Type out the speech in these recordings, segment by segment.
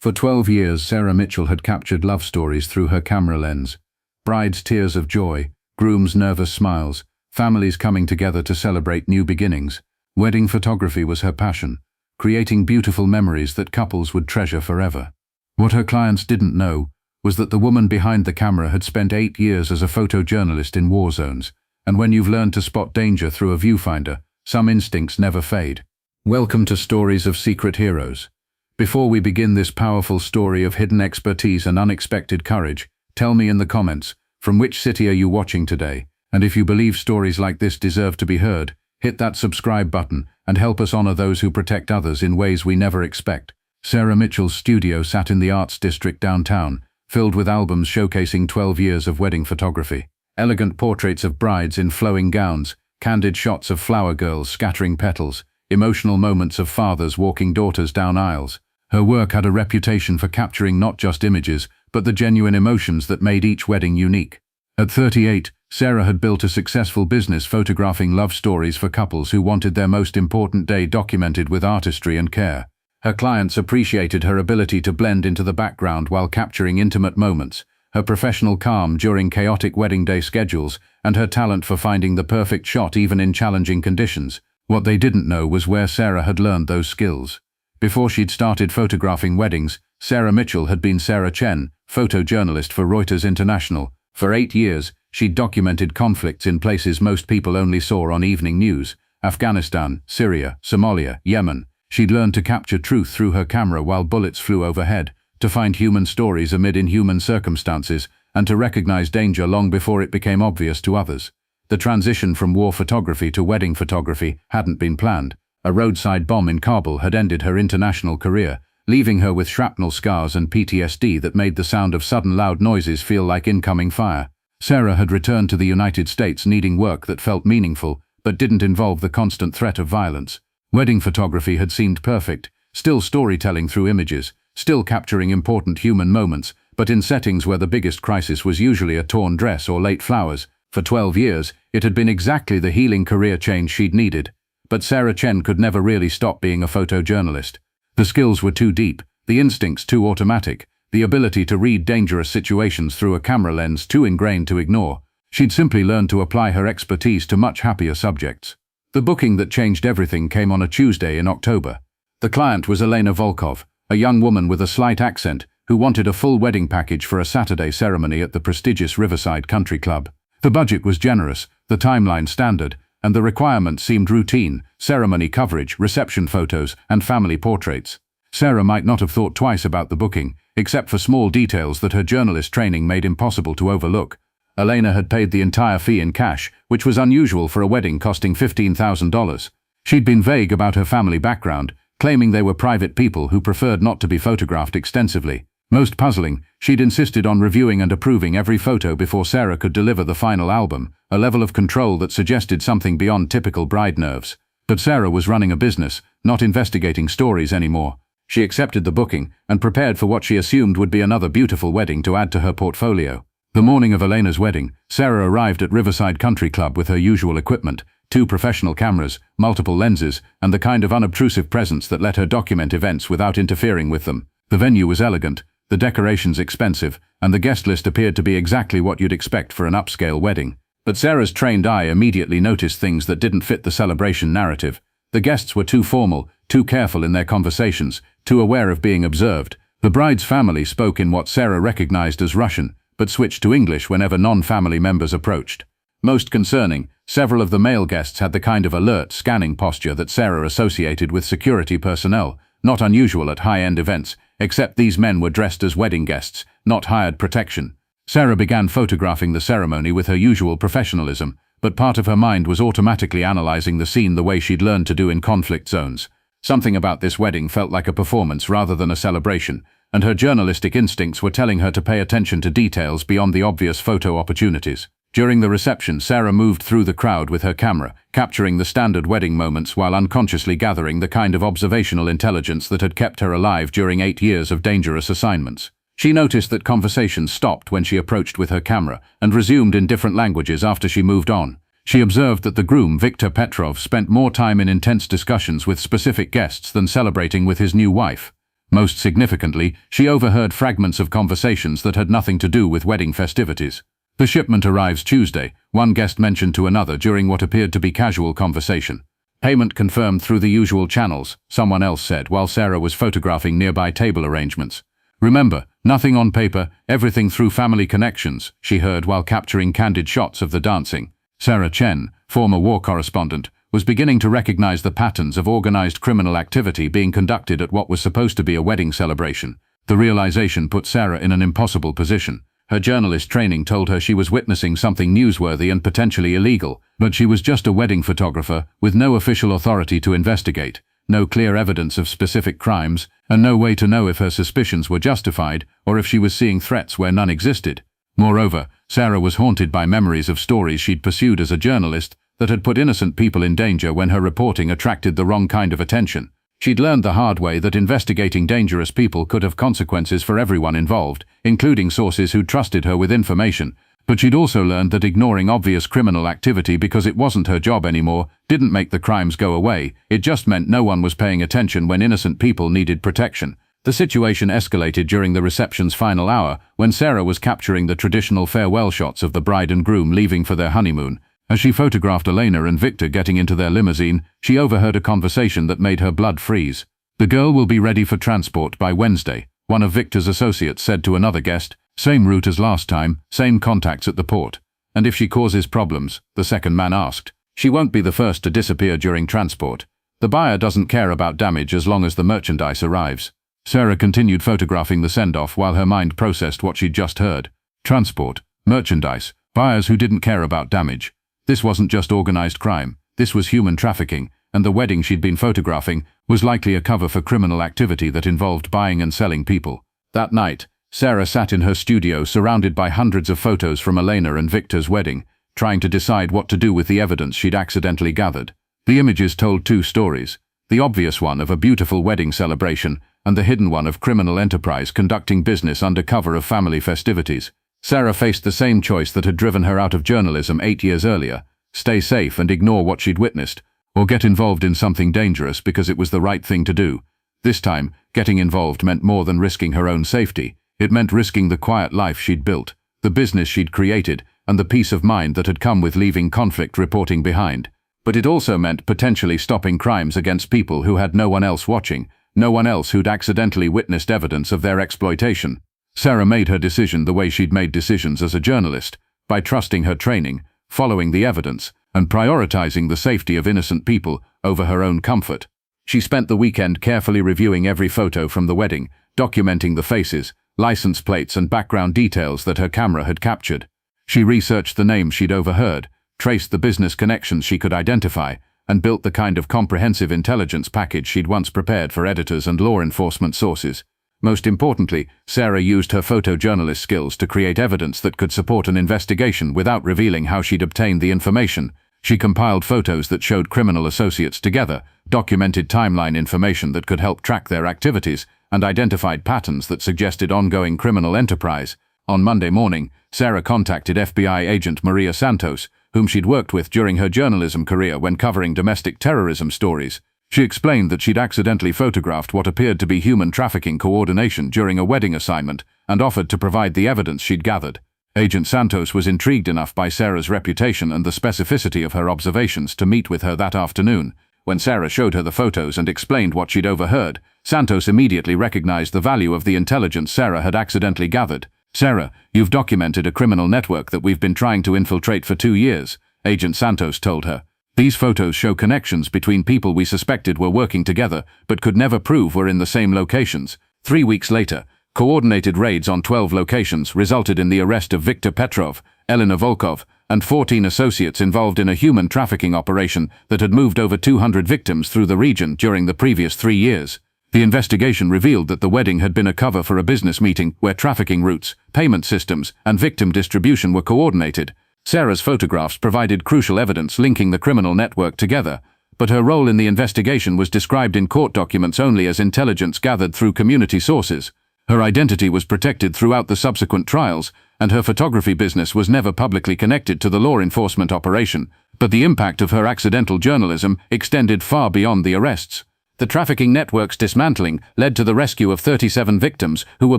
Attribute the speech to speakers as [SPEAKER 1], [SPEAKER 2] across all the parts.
[SPEAKER 1] For 12 years, Sarah Mitchell had captured love stories through her camera lens. Brides' tears of joy, grooms' nervous smiles, families coming together to celebrate new beginnings. Wedding photography was her passion, creating beautiful memories that couples would treasure forever. What her clients didn't know was that the woman behind the camera had spent 8 years as a photojournalist in war zones, and when you've learned to spot danger through a viewfinder, some instincts never fade. Welcome to Stories of Secret Heroes. Before we begin this powerful story of hidden expertise and unexpected courage, tell me in the comments, from which city are you watching today? And if you believe stories like this deserve to be heard, hit that subscribe button and help us honor those who protect others in ways we never expect. Sarah Mitchell's studio sat in the Arts District downtown, filled with albums showcasing 12 years of wedding photography. Elegant portraits of brides in flowing gowns, candid shots of flower girls scattering petals, emotional moments of fathers walking daughters down aisles. Her work had a reputation for capturing not just images, but the genuine emotions that made each wedding unique. At 38, Sarah had built a successful business photographing love stories for couples who wanted their most important day documented with artistry and care. Her clients appreciated her ability to blend into the background while capturing intimate moments, her professional calm during chaotic wedding day schedules, and her talent for finding the perfect shot even in challenging conditions. What they didn't know was where Sarah had learned those skills. Before she'd started photographing weddings, Sarah Mitchell had been Sarah Chen, photojournalist for Reuters International. For 8 years, she'd documented conflicts in places most people only saw on evening news: Afghanistan, Syria, Somalia, Yemen. She'd learned to capture truth through her camera while bullets flew overhead, to find human stories amid inhuman circumstances, and to recognize danger long before it became obvious to others. The transition from war photography to wedding photography hadn't been planned. A roadside bomb in Kabul had ended her international career, leaving her with shrapnel scars and PTSD that made the sound of sudden loud noises feel like incoming fire. Sarah had returned to the United States needing work that felt meaningful, but didn't involve the constant threat of violence. Wedding photography had seemed perfect, still storytelling through images, still capturing important human moments, but in settings where the biggest crisis was usually a torn dress or late flowers. For 12 years, it had been exactly the healing career change she'd needed. But Sarah Chen could never really stop being a photojournalist. The skills were too deep, the instincts too automatic, the ability to read dangerous situations through a camera lens too ingrained to ignore. She'd simply learned to apply her expertise to much happier subjects. The booking that changed everything came on a Tuesday in October. The client was Elena Volkov, a young woman with a slight accent who wanted a full wedding package for a Saturday ceremony at the prestigious Riverside Country Club. The budget was generous, the timeline standard, and the requirements seemed routine: ceremony coverage, reception photos, and family portraits. Sarah might not have thought twice about the booking, except for small details that her journalist training made impossible to overlook. Elena had paid the entire fee in cash, which was unusual for a wedding costing $15,000. She'd been vague about her family background, claiming they were private people who preferred not to be photographed extensively. Most puzzling, she'd insisted on reviewing and approving every photo before Sarah could deliver the final album, a level of control that suggested something beyond typical bride nerves. But Sarah was running a business, not investigating stories anymore. She accepted the booking and prepared for what she assumed would be another beautiful wedding to add to her portfolio. The morning of Elena's wedding, Sarah arrived at Riverside Country Club with her usual equipment: 2 professional cameras, multiple lenses, and the kind of unobtrusive presence that let her document events without interfering with them. The venue was elegant, the decorations expensive, and the guest list appeared to be exactly what you'd expect for an upscale wedding. But Sarah's trained eye immediately noticed things that didn't fit the celebration narrative. The guests were too formal, too careful in their conversations, too aware of being observed. The bride's family spoke in what Sarah recognized as Russian, but switched to English whenever non-family members approached. Most concerning, several of the male guests had the kind of alert, scanning posture that Sarah associated with security personnel, not unusual at high-end events, except these men were dressed as wedding guests, not hired protection. Sarah began photographing the ceremony with her usual professionalism, but part of her mind was automatically analyzing the scene the way she'd learned to do in conflict zones. Something about this wedding felt like a performance rather than a celebration, and her journalistic instincts were telling her to pay attention to details beyond the obvious photo opportunities. During the reception, Sarah moved through the crowd with her camera, capturing the standard wedding moments while unconsciously gathering the kind of observational intelligence that had kept her alive during 8 years of dangerous assignments. She noticed that conversations stopped when she approached with her camera and resumed in different languages after she moved on. She observed that the groom, Viktor Petrov, spent more time in intense discussions with specific guests than celebrating with his new wife. Most significantly, she overheard fragments of conversations that had nothing to do with wedding festivities. The shipment arrives Tuesday, one guest mentioned to another during what appeared to be casual conversation. Payment confirmed through the usual channels, someone else said while Sarah was photographing nearby table arrangements. Remember, nothing on paper, everything through family connections, she heard while capturing candid shots of the dancing. Sarah Chen, former war correspondent, was beginning to recognize the patterns of organized criminal activity being conducted at what was supposed to be a wedding celebration. The realization put Sarah in an impossible position. Her journalist training told her she was witnessing something newsworthy and potentially illegal, but she was just a wedding photographer with no official authority to investigate, no clear evidence of specific crimes, and no way to know if her suspicions were justified or if she was seeing threats where none existed. Moreover, Sarah was haunted by memories of stories she'd pursued as a journalist that had put innocent people in danger when her reporting attracted the wrong kind of attention. She'd learned the hard way that investigating dangerous people could have consequences for everyone involved, including sources who trusted her with information, but she'd also learned that ignoring obvious criminal activity because it wasn't her job anymore didn't make the crimes go away, it just meant no one was paying attention when innocent people needed protection. The situation escalated during the reception's final hour when Sarah was capturing the traditional farewell shots of the bride and groom leaving for their honeymoon. As she photographed Elena and Victor getting into their limousine, she overheard a conversation that made her blood freeze. "The girl will be ready for transport by Wednesday," one of Victor's associates said to another guest. "Same route as last time, same contacts at the port." "And if she causes problems?" the second man asked. "She won't be the first to disappear during transport. The buyer doesn't care about damage as long as the merchandise arrives." Sarah continued photographing the send-off while her mind processed what she'd just heard. Transport, merchandise, buyers who didn't care about damage. This wasn't just organized crime, this was human trafficking, and the wedding she'd been photographing was likely a cover for criminal activity that involved buying and selling people. That night, Sarah sat in her studio surrounded by hundreds of photos from Elena and Victor's wedding, trying to decide what to do with the evidence she'd accidentally gathered. The images told two stories, the obvious one of a beautiful wedding celebration and the hidden one of criminal enterprise conducting business under cover of family festivities. Sarah faced the same choice that had driven her out of journalism 8 years earlier: stay safe and ignore what she'd witnessed, or get involved in something dangerous because it was the right thing to do. This time, getting involved meant more than risking her own safety. It meant risking the quiet life she'd built, the business she'd created, and the peace of mind that had come with leaving conflict reporting behind. But it also meant potentially stopping crimes against people who had no one else watching, no one else who'd accidentally witnessed evidence of their exploitation. Sarah made her decision the way she'd made decisions as a journalist, by trusting her training, following the evidence, and prioritizing the safety of innocent people over her own comfort. She spent the weekend carefully reviewing every photo from the wedding, documenting the faces, license plates and background details that her camera had captured. She researched the names she'd overheard, traced the business connections she could identify, and built the kind of comprehensive intelligence package she'd once prepared for editors and law enforcement sources. Most importantly, Sarah used her photojournalist skills to create evidence that could support an investigation without revealing how she'd obtained the information. She compiled photos that showed criminal associates together, documented timeline information that could help track their activities, and identified patterns that suggested ongoing criminal enterprise. On Monday morning, Sarah contacted FBI agent Maria Santos, whom she'd worked with during her journalism career when covering domestic terrorism stories. She explained that she'd accidentally photographed what appeared to be human trafficking coordination during a wedding assignment and offered to provide the evidence she'd gathered. Agent Santos was intrigued enough by Sarah's reputation and the specificity of her observations to meet with her that afternoon. When Sarah showed her the photos and explained what she'd overheard, Santos immediately recognized the value of the intelligence Sarah had accidentally gathered. "Sarah, you've documented a criminal network that we've been trying to infiltrate for 2 years," Agent Santos told her. "These photos show connections between people we suspected were working together but could never prove were in the same locations." 3 weeks later, coordinated raids on 12 locations resulted in the arrest of Viktor Petrov, Elena Volkov, and 14 associates involved in a human trafficking operation that had moved over 200 victims through the region during the previous 3 years. The investigation revealed that the wedding had been a cover for a business meeting where trafficking routes, payment systems, and victim distribution were coordinated. Sarah's photographs provided crucial evidence linking the criminal network together, but her role in the investigation was described in court documents only as intelligence gathered through community sources. Her identity was protected throughout the subsequent trials, and her photography business was never publicly connected to the law enforcement operation, but the impact of her accidental journalism extended far beyond the arrests. The trafficking network's dismantling led to the rescue of 37 victims who were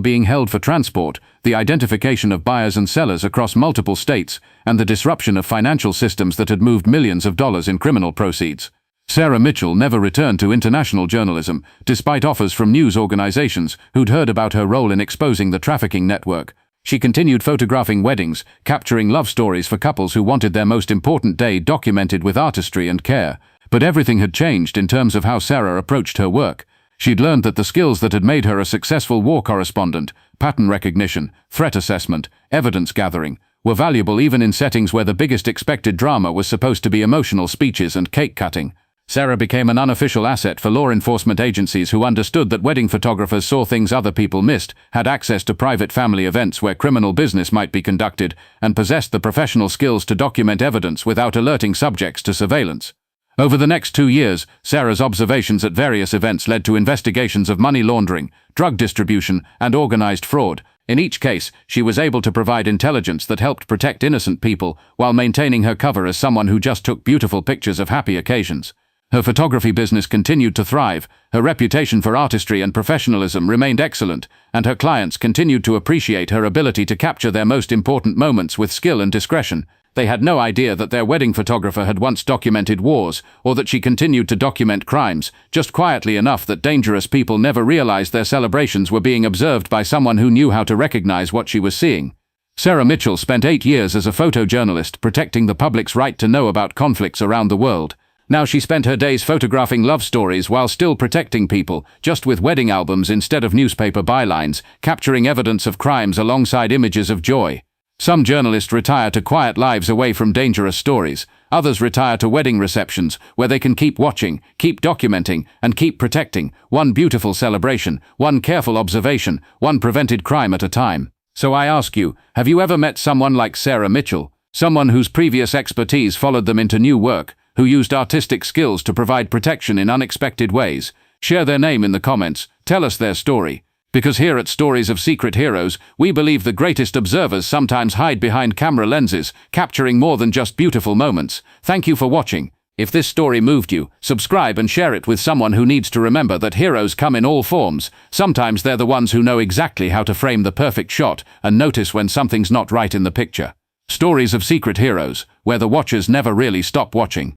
[SPEAKER 1] being held for transport, the identification of buyers and sellers across multiple states, and the disruption of financial systems that had moved millions of dollars in criminal proceeds. Sarah Mitchell never returned to international journalism, despite offers from news organizations who'd heard about her role in exposing the trafficking network. She continued photographing weddings, capturing love stories for couples who wanted their most important day documented with artistry and care. But everything had changed in terms of how Sarah approached her work. She'd learned that the skills that had made her a successful war correspondent, pattern recognition, threat assessment, evidence gathering, were valuable even in settings where the biggest expected drama was supposed to be emotional speeches and cake cutting. Sarah became an unofficial asset for law enforcement agencies who understood that wedding photographers saw things other people missed, had access to private family events where criminal business might be conducted, and possessed the professional skills to document evidence without alerting subjects to surveillance. Over the next 2 years, Sarah's observations at various events led to investigations of money laundering, drug distribution, and organized fraud. In each case, she was able to provide intelligence that helped protect innocent people while maintaining her cover as someone who just took beautiful pictures of happy occasions. Her photography business continued to thrive, her reputation for artistry and professionalism remained excellent, and her clients continued to appreciate her ability to capture their most important moments with skill and discretion. They had no idea that their wedding photographer had once documented wars, or that she continued to document crimes, just quietly enough that dangerous people never realized their celebrations were being observed by someone who knew how to recognize what she was seeing. Sarah Mitchell spent 8 years as a photojournalist protecting the public's right to know about conflicts around the world. Now she spent her days photographing love stories while still protecting people, just with wedding albums instead of newspaper bylines, capturing evidence of crimes alongside images of joy. Some journalists retire to quiet lives away from dangerous stories. Others retire to wedding receptions, where they can keep watching, keep documenting, and keep protecting, one beautiful celebration, one careful observation, one prevented crime at a time. So I ask you, have you ever met someone like Sarah Mitchell? Someone whose previous expertise followed them into new work, who used artistic skills to provide protection in unexpected ways? Share their name in the comments, tell us their story. Because here at Stories of Secret Heroes, we believe the greatest observers sometimes hide behind camera lenses, capturing more than just beautiful moments. Thank you for watching. If this story moved you, subscribe and share it with someone who needs to remember that heroes come in all forms. Sometimes they're the ones who know exactly how to frame the perfect shot and notice when something's not right in the picture. Stories of Secret Heroes, where the watchers never really stop watching.